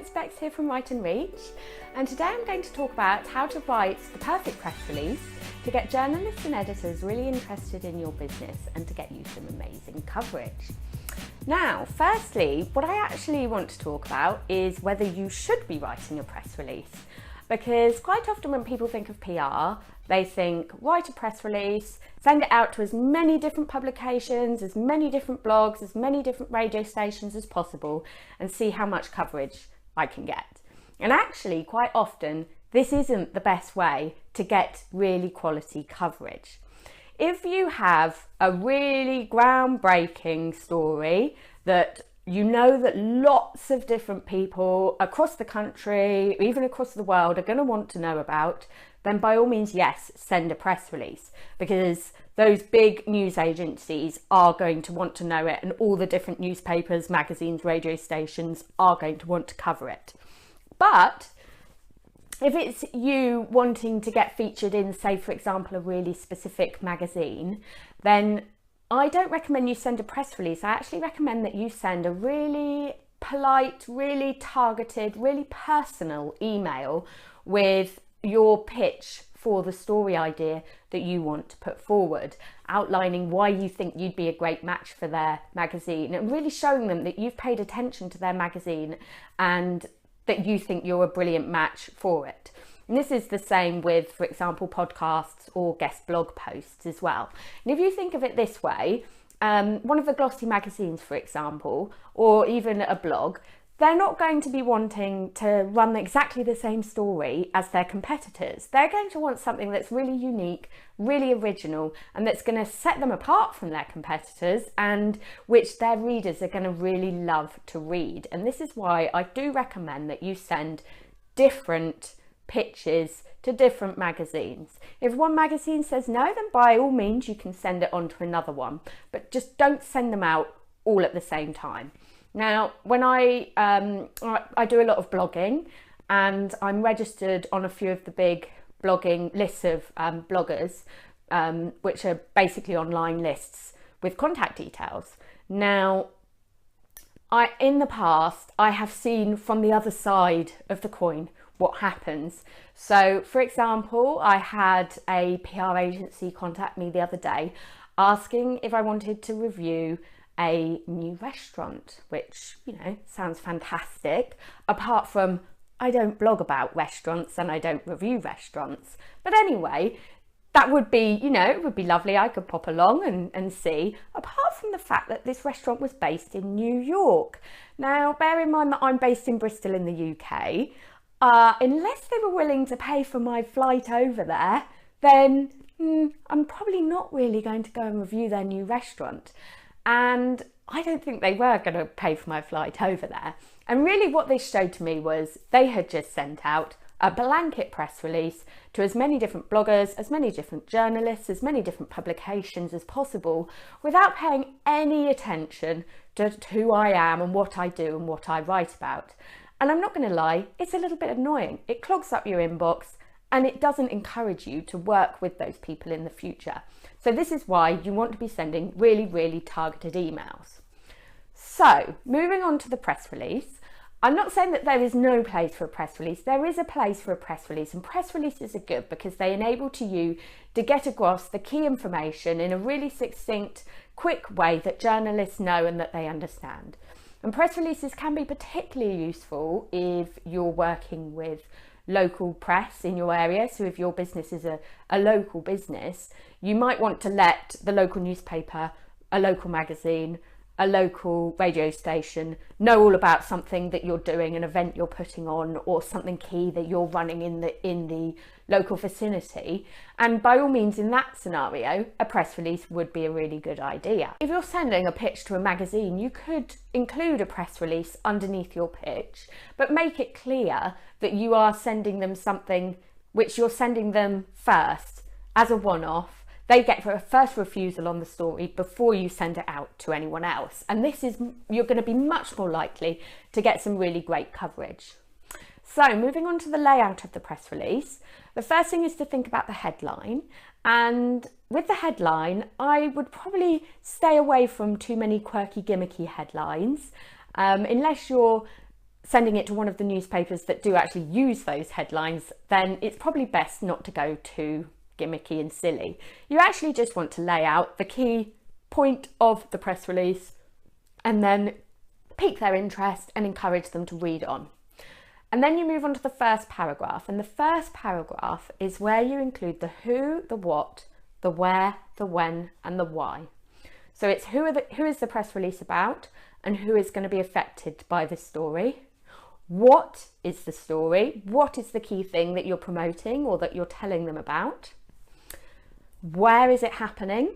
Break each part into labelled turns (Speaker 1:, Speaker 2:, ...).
Speaker 1: it's Bex here from Write and Reach, and today I'm going to talk about how to write the perfect press release to get journalists and editors really interested in your business and to get you some amazing coverage. Now, firstly, what I actually want to talk about is whether you should be writing a press release, because quite often when people think of PR, they think write a press release, send it out to as many different publications, as many different blogs, as many different radio stations as possible, and see how much coverage I can get. And actually, quite often, this isn't the best way to get really quality coverage. If you have a really groundbreaking story that you know that lots of different people across the country, even across the world, are going to want to know about, then by all means, yes, send a press release, because those big news agencies are going to want to know it, and all the different newspapers, magazines, radio stations are going to want to cover it. But if it's you wanting to get featured in, say, for example, a really specific magazine, then I don't recommend you send a press release. I actually recommend that you send a really polite, really targeted, really personal email with your pitch for the story idea that you want to put forward, outlining why you think you'd be a great match for their magazine and really showing them that you've paid attention to their magazine and that you think you're a brilliant match for it. And this is the same with, for example, podcasts or guest blog posts as well. And if you think of it this way, one of the glossy magazines, for example, or even a blog, they're not going to be wanting to run exactly the same story as their competitors. They're going to want something that's really unique, really original, and that's going to set them apart from their competitors, and which their readers are going to really love to read. And this is why I do recommend that you send different pitches to different magazines. If one magazine says no, then by all means you can send it on to another one, but just don't send them out all at the same time. Now, when I do a lot of blogging, and I'm registered on a few of the big blogging lists of bloggers, which are basically online lists with contact details. Now, in the past, I have seen from the other side of the coin what happens. So, for example, I had a PR agency contact me the other day asking if I wanted to review a new restaurant, which, you know, sounds fantastic, apart from I don't blog about restaurants and I don't review restaurants. But anyway, that would be, you know, it would be lovely. I could pop along and see, apart from the fact that this restaurant was based in New York. Now, bear in mind that I'm based in Bristol in the UK. Unless they were willing to pay for my flight over there, then I'm probably not really going to go and review their new restaurant. And I don't think they were going to pay for my flight over there. And really what this showed to me was they had just sent out a blanket press release to as many different bloggers, as many different journalists, as many different publications as possible, without paying any attention to who I am and what I do and what I write about. And I'm not going to lie, it's a little bit annoying. It clogs up your inbox and it doesn't encourage you to work with those people in the future. So this is why you want to be sending really, really targeted emails. So moving on to the press release, I'm not saying that there is no place for a press release. There is a place for a press release, and press releases are good because they enable you to get across the key information in a really succinct, quick way that journalists know and that they understand. And press releases can be particularly useful if you're working with local press in your area. So if your business is a local business, you might want to let the local newspaper, a local magazine, a local radio station know all about something that you're doing, an event you're putting on, or something key that you're running in the local vicinity. And by all means, in that scenario, a press release would be a really good idea. If you're sending a pitch to a magazine, you could include a press release underneath your pitch, but make it clear that you are sending them something which you're sending them first as a one-off. They get a first refusal on the story before you send it out to anyone else. And this is, you're going to be much more likely to get some really great coverage. So moving on to the layout of the press release, the first thing is to think about the headline. And with the headline, I would probably stay away from too many quirky, gimmicky headlines, unless you're sending it to one of the newspapers that do actually use those headlines, then it's probably best not to go too gimmicky and silly. You actually just want to lay out the key point of the press release and then pique their interest and encourage them to read on. And then you move on to the first paragraph, and the first paragraph is where you include the who, the what, the where, the when, and the why. So it's who is the press release about and who is going to be affected by this story. What is the story? What is the key thing that you're promoting or that you're telling them about? Where is it happening?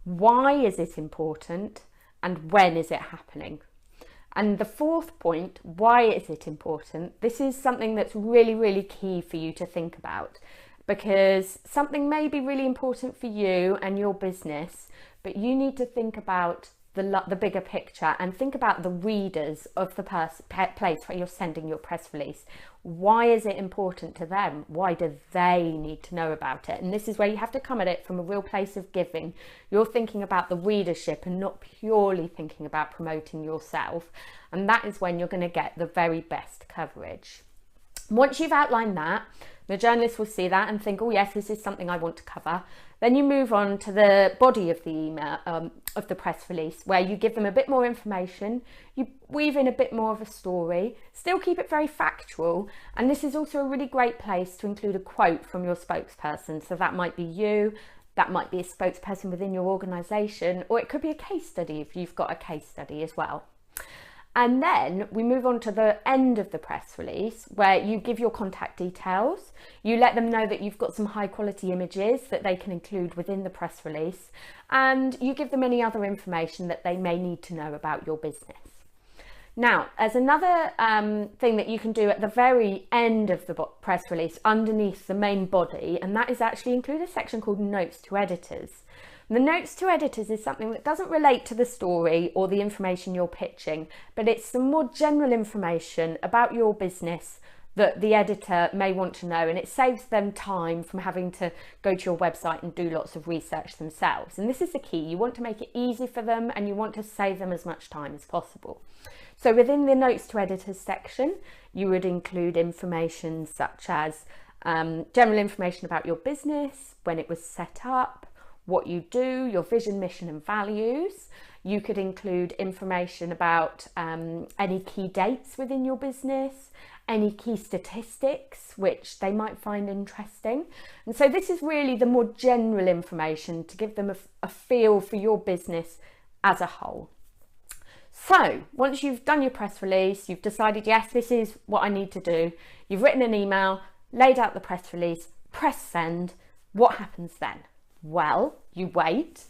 Speaker 1: Why is it important? And when is it happening? And the fourth point, why is it important? This is something that's really, really key for you to think about, because something may be really important for you and your business, but you need to think about the bigger picture and think about the readers of the place where you're sending your press release. Why is it important to them? Why do they need to know about it? And this is where you have to come at it from a real place of giving. You're thinking about the readership and not purely thinking about promoting yourself. And that is when you're going to get the very best coverage. Once you've outlined that, the journalist will see that and think, oh yes, this is something I want to cover. Then you move on to the body of the email, of the press release, where you give them a bit more information, you weave in a bit more of a story, still keep it very factual. And this is also a really great place to include a quote from your spokesperson. So that might be you, that might be a spokesperson within your organisation, or it could be a case study if you've got a case study as well. And then we move on to the end of the press release where you give your contact details. You let them know that you've got some high quality images that they can include within the press release. And you give them any other information that they may need to know about your business. Now, there's another thing that you can do at the very end of the press release underneath the main body, and that is actually include a section called Notes to Editors. The notes to editors is something that doesn't relate to the story or the information you're pitching, but it's some more general information about your business that the editor may want to know, and it saves them time from having to go to your website and do lots of research themselves. And this is the key. You want to make it easy for them and you want to save them as much time as possible. So within the notes to editors section, you would include information such as general information about your business, when it was set up, what you do, your vision, mission and values. You could include information about any key dates within your business, any key statistics which they might find interesting. And so this is really the more general information to give them a feel for your business as a whole. So once you've done your press release, you've decided, yes, this is what I need to do. You've written an email, laid out the press release, press send. What happens then? Well, you wait,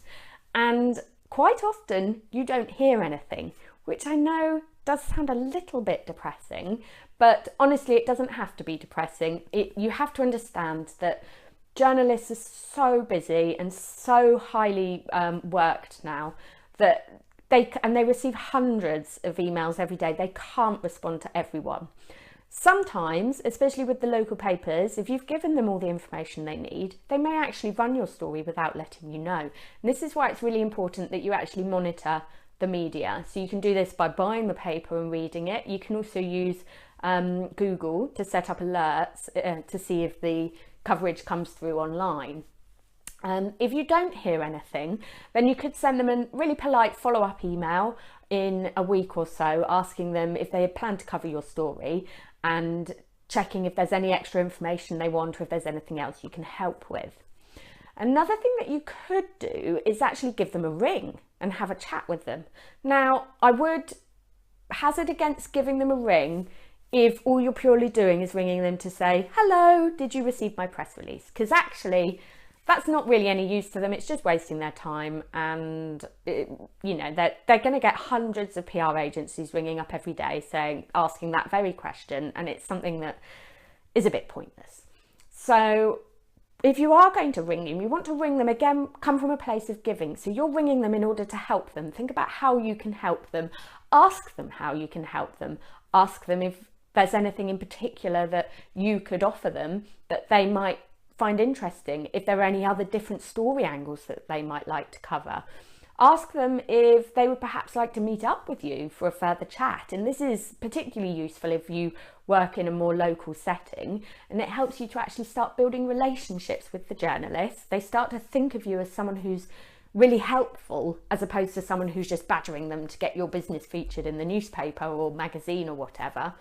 Speaker 1: and quite often you don't hear anything, which I know does sound a little bit depressing, but honestly, it doesn't have to be depressing. You have to understand that journalists are so busy and so highly worked now that they receive hundreds of emails every day. They can't respond to everyone. Sometimes, especially with the local papers, if you've given them all the information they need, they may actually run your story without letting you know. And this is why it's really important that you actually monitor the media. So you can do this by buying the paper and reading it. You can also use Google to set up alerts to see if the coverage comes through online. If you don't hear anything, then you could send them a really polite follow-up email in a week or so, asking them if they had planned to cover your story and checking if there's any extra information they want or if there's anything else you can help with. Another thing that you could do is actually give them a ring and have a chat with them. Now, I would hazard against giving them a ring if all you're purely doing is ringing them to say, hello, did you receive my press release? Because actually, that's not really any use to them. It's just wasting their time, and they're going to get hundreds of PR agencies ringing up every day asking that very question, and it's something that is a bit pointless. So if you are going to ring them, you want to ring them again, come from a place of giving. So you're ringing them in order to help them. Think about how you can help them. Ask them how you can help them. Ask them if there's anything in particular that you could offer them that they might find interesting, if there are any other different story angles that they might like to cover. Ask them if they would perhaps like to meet up with you for a further chat. And this is particularly useful if you work in a more local setting, and it helps you to actually start building relationships with the journalists. They start to think of you as someone who's really helpful, as opposed to someone who's just badgering them to get your business featured in the newspaper or magazine or whatever.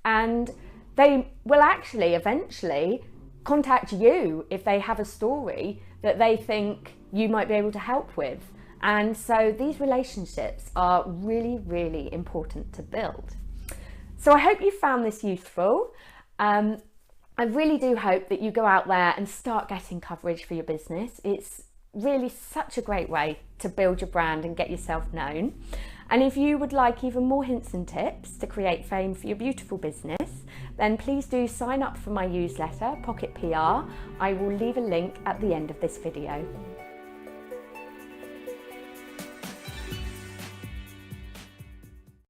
Speaker 1: And they will actually eventually contact you if they have a story that they think you might be able to help with. And so these relationships are really, really important to build. So I hope you found this useful. I really do hope that you go out there and start getting coverage for your business. It's really such a great way to build your brand and get yourself known. And if you would like even more hints and tips to create fame for your beautiful business, then please do sign up for my newsletter, Pocket PR. I will leave a link at the end of this video.